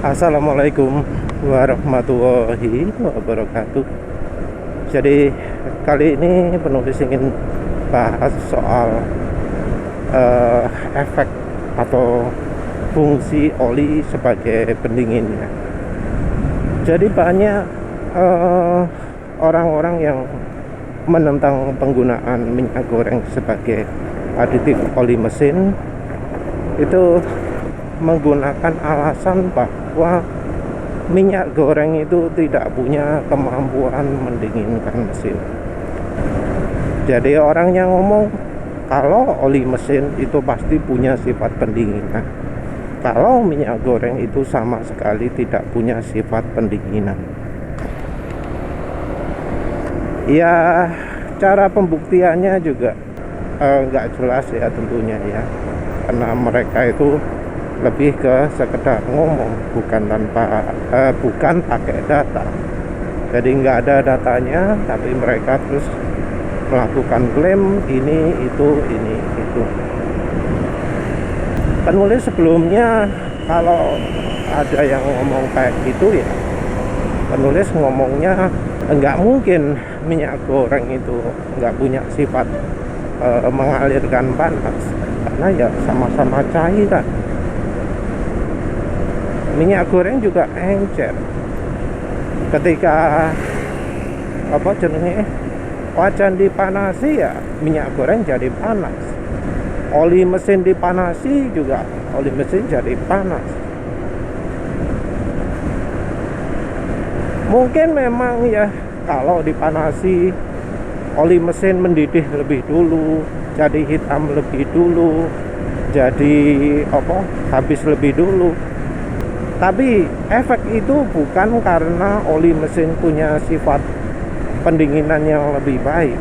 Assalamualaikum warahmatullahi wabarakatuh. Jadi kali ini penulis ingin bahas soal efek atau fungsi oli sebagai pendinginnya. Jadi banyak orang-orang yang menentang penggunaan minyak goreng sebagai aditif oli mesin itu menggunakan alasan bahwa minyak goreng itu tidak punya kemampuan mendinginkan mesin. Jadi orang yang ngomong kalau oli mesin itu pasti punya sifat pendinginan, kalau minyak goreng itu sama sekali tidak punya sifat pendinginan. Ya, cara pembuktiannya juga nggak jelas ya tentunya ya, karena mereka itu lebih ke sekedar ngomong, bukan pakai data. Jadi nggak ada datanya, tapi mereka terus melakukan klaim ini itu. Penulis sebelumnya kalau ada yang ngomong kayak gitu ya, penulis ngomongnya nggak mungkin minyak goreng itu nggak punya sifat mengalirkan panas, karena ya sama-sama cairan. Minyak goreng juga encer. Ketika wajan dipanasi ya minyak goreng jadi panas. Oli mesin dipanasi juga oli mesin jadi panas. Mungkin memang ya kalau dipanasi oli mesin mendidih lebih dulu, jadi hitam lebih dulu, jadi habis lebih dulu. Tapi efek itu bukan karena oli mesin punya sifat pendinginan yang lebih baik.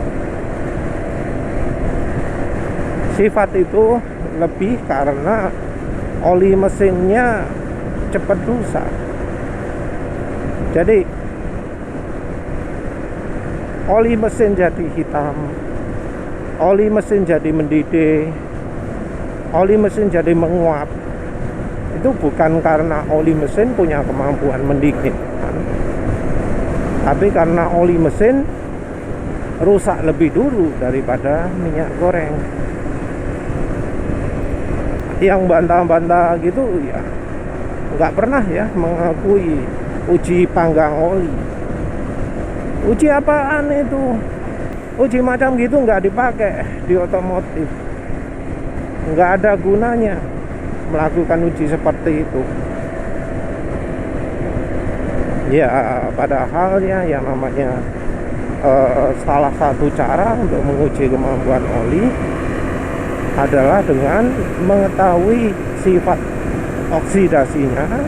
Sifat itu lebih karena oli mesinnya cepat rusak. Jadi oli mesin jadi hitam, oli mesin jadi mendidih, oli mesin jadi menguap. Itu bukan karena oli mesin punya kemampuan mendinginkan, tapi karena oli mesin rusak lebih dulu daripada minyak goreng. Yang bantah-bantah gitu ya nggak pernah ya mengakui uji panggang oli. Uji apaan itu? Uji macam gitu nggak dipakai di otomotif, nggak ada gunanya melakukan uji seperti itu. Ya, padahal ya yang namanya salah satu cara untuk menguji kemampuan oli adalah dengan mengetahui sifat oksidasinya,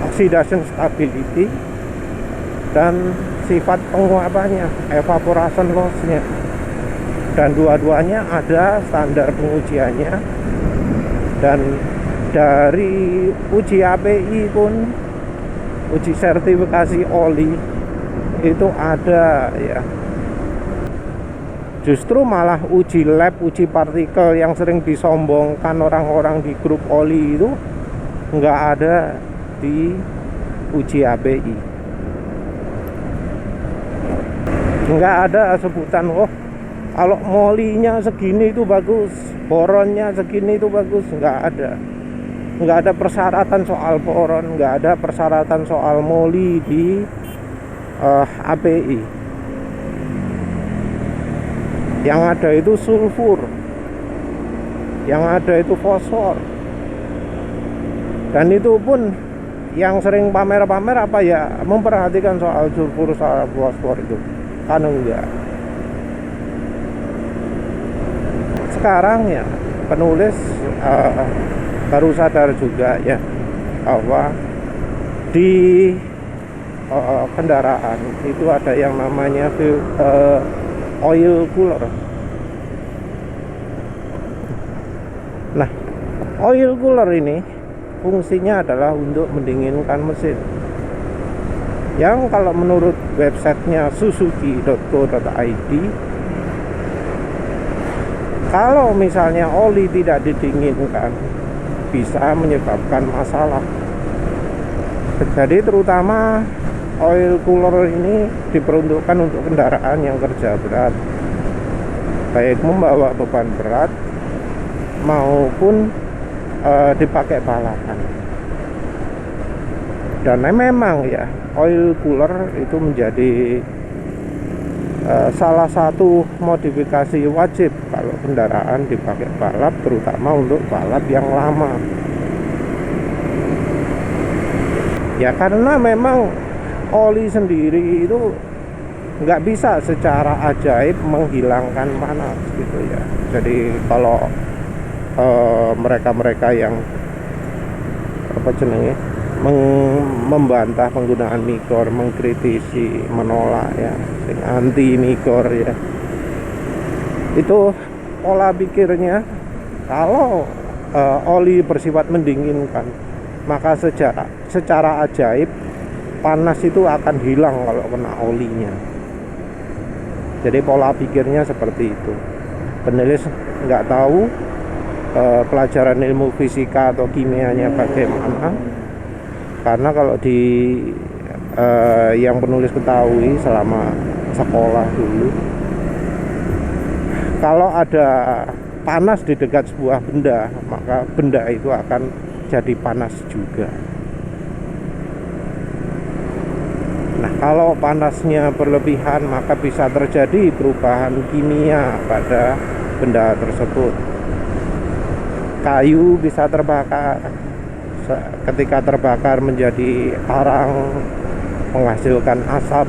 oxidation stability, dan sifat penguapannya, evaporation loss-nya. Dan dua-duanya ada standar pengujiannya. Dan dari uji API pun, uji sertifikasi oli itu ada ya. Justru malah uji lab, uji partikel yang sering disombongkan orang-orang di grup oli itu nggak ada di uji API. Nggak ada sebutan kalau molinya segini itu bagus, boronnya segini itu bagus. Nggak ada persyaratan soal boron, nggak ada persyaratan soal moli di API. Yang ada itu sulfur, yang ada itu fosfor. Dan itu pun yang sering pamer-pamer memperhatikan soal sulfur, soal fosfor itu kan enggak. Sekarang ya penulis baru sadar juga ya bahwa di kendaraan itu ada yang namanya oil cooler. Nah, oil cooler ini fungsinya adalah untuk mendinginkan mesin. Yang kalau menurut websitenya suzuki.co.id, kalau misalnya oli tidak didinginkan, bisa menyebabkan masalah. Jadi terutama oil cooler ini diperuntukkan untuk kendaraan yang kerja berat, baik membawa beban berat maupun dipakai balapan. Dan memang ya, oil cooler itu menjadi salah satu modifikasi wajib kalau kendaraan dipakai balap, terutama untuk balap yang lama. Ya karena memang oli sendiri itu nggak bisa secara ajaib menghilangkan panas gitu ya. Jadi kalau mereka-mereka yang apa jenenge membantah penggunaan Micor, mengkritisi, menolak ya, anti Micor ya, itu pola pikirnya kalau oli bersifat mendinginkan, maka secara ajaib panas itu akan hilang kalau kena olinya. Jadi pola pikirnya seperti itu. Penulis nggak tahu pelajaran ilmu fisika atau kimianya bagaimana, karena kalau di yang penulis ketahui selama sekolah dulu, kalau ada panas di dekat sebuah benda, maka benda itu akan jadi panas juga. Nah, kalau panasnya berlebihan, maka bisa terjadi perubahan kimia pada benda tersebut. Kayu bisa terbakar. Ketika terbakar menjadi arang, menghasilkan asap,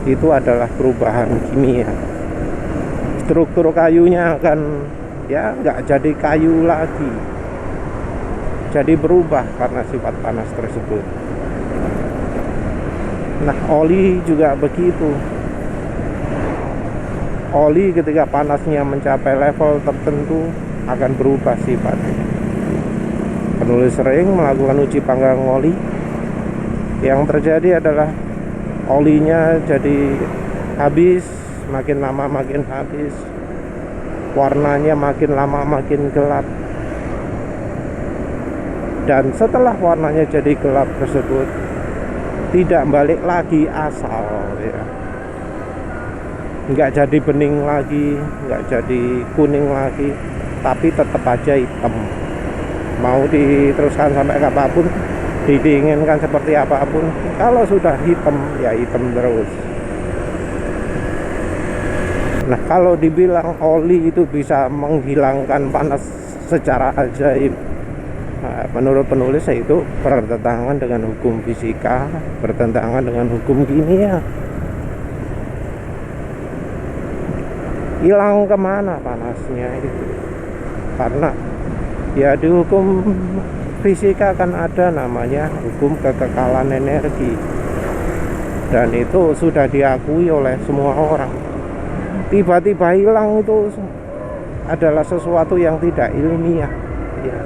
itu adalah perubahan kimia. Struktur kayunya akan ya nggak jadi kayu lagi, jadi berubah karena sifat panas tersebut. Nah, oli juga begitu. Oli ketika panasnya mencapai level tertentu akan berubah sifatnya. Penulis sering melakukan uji panggang oli. Yang terjadi adalah olinya jadi habis, makin lama makin habis. Warnanya makin lama makin gelap. Dan setelah warnanya jadi gelap tersebut, tidak balik lagi asal ya, nggak jadi bening lagi, nggak jadi kuning lagi, tapi tetap aja hitam. Mau diteruskan sampai kapanpun, didinginkan seperti apapun, kalau sudah hitam ya hitam terus. Nah, kalau dibilang oli itu bisa menghilangkan panas secara ajaib, nah, menurut penulis itu bertentangan dengan hukum fisika, bertentangan dengan hukum kimia. Hilang kemana panasnya itu? Karena ya di hukum fisika kan ada namanya hukum kekekalan energi, dan itu sudah diakui oleh semua orang. Tiba-tiba hilang itu adalah sesuatu yang tidak ilmiah ya.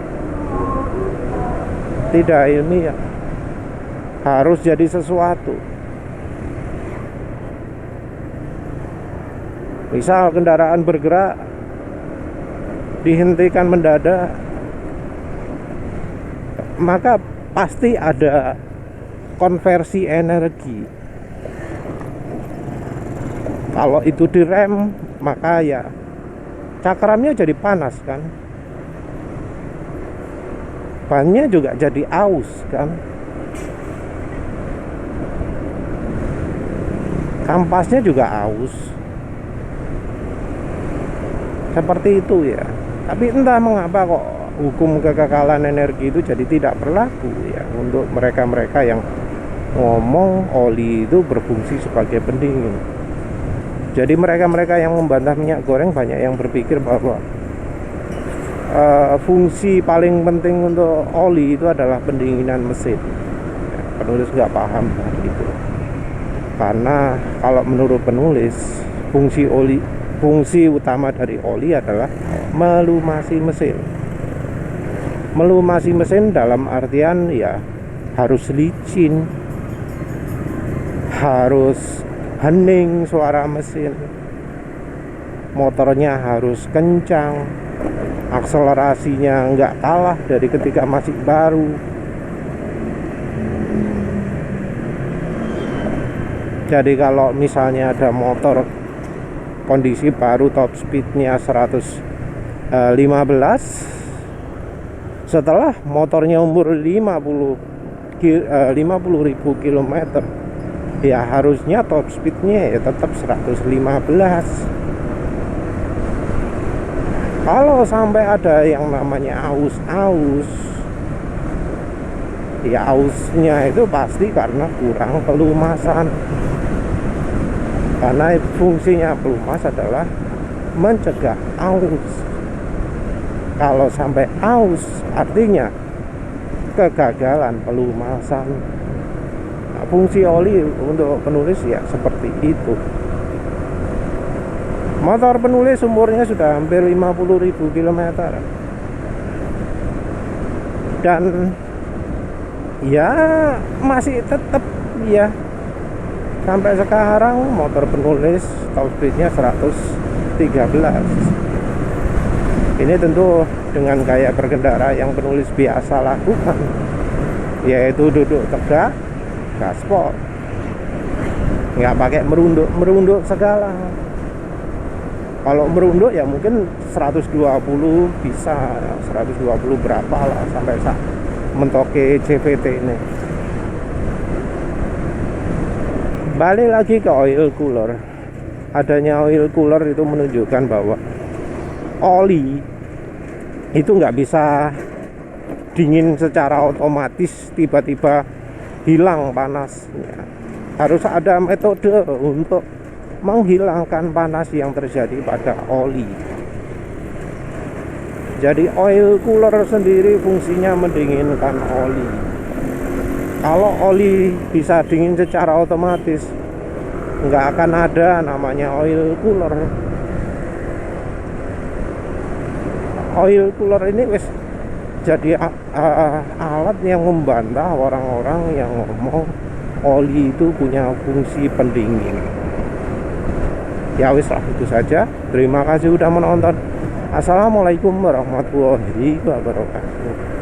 Tidak ilmiah, harus jadi sesuatu. Misal kendaraan bergerak dihentikan mendadak, maka pasti ada konversi energi. Kalau itu direm, maka ya cakramnya jadi panas kan, bannya juga jadi aus kan, kampasnya juga aus, seperti itu ya. Tapi entah mengapa kok hukum kekekalan energi itu jadi tidak berlaku ya untuk mereka-mereka yang ngomong oli itu berfungsi sebagai pendingin. Jadi mereka-mereka yang membantah minyak goreng banyak yang berpikir bahwa fungsi paling penting untuk oli itu adalah pendinginan mesin. Ya, penulis nggak paham itu. Karena kalau menurut penulis, fungsi utama dari oli adalah melumasi mesin. Melumasi mesin dalam artian ya harus licin, harus hening suara mesin, motornya harus kencang, akselerasinya nggak kalah dari ketika masih baru. Jadi kalau misalnya ada motor kondisi baru top speednya 115, setelah motornya umur 50.000 km, ya harusnya top speednya ya tetap 115. Kalau sampai ada yang namanya aus-aus, ya ausnya itu pasti karena kurang pelumasan. Karena fungsinya pelumas adalah mencegah aus. Kalau sampai aus artinya kegagalan pelumasan. Nah, fungsi oli untuk penulis ya seperti itu. Motor penulis umurnya sudah hampir 50.000 km. Dan ya masih tetap ya sampai sekarang motor penulis top speednya 113. Ini tentu dengan gaya berkendara yang penulis biasa lakukan, yaitu duduk tegak, gaspol, nggak pakai merunduk segala. Kalau merunduk ya mungkin 120 bisa, 120 berapa lah sampai mentoke CVT ini. Balik lagi ke oil cooler. Adanya oil cooler itu menunjukkan bahwa oli itu nggak bisa dingin secara otomatis, tiba-tiba hilang panasnya. Harus ada metode untuk menghilangkan panas yang terjadi pada oli. Jadi oil cooler sendiri fungsinya mendinginkan oli. Kalau oli bisa dingin secara otomatis, nggak akan ada namanya oil cooler. Oil cooler ini wis jadi alat yang membantah orang-orang yang ngomong oli itu punya fungsi pendingin. Ya wis lah, itu saja. Terima kasih sudah menonton. Assalamualaikum warahmatullahi wabarakatuh.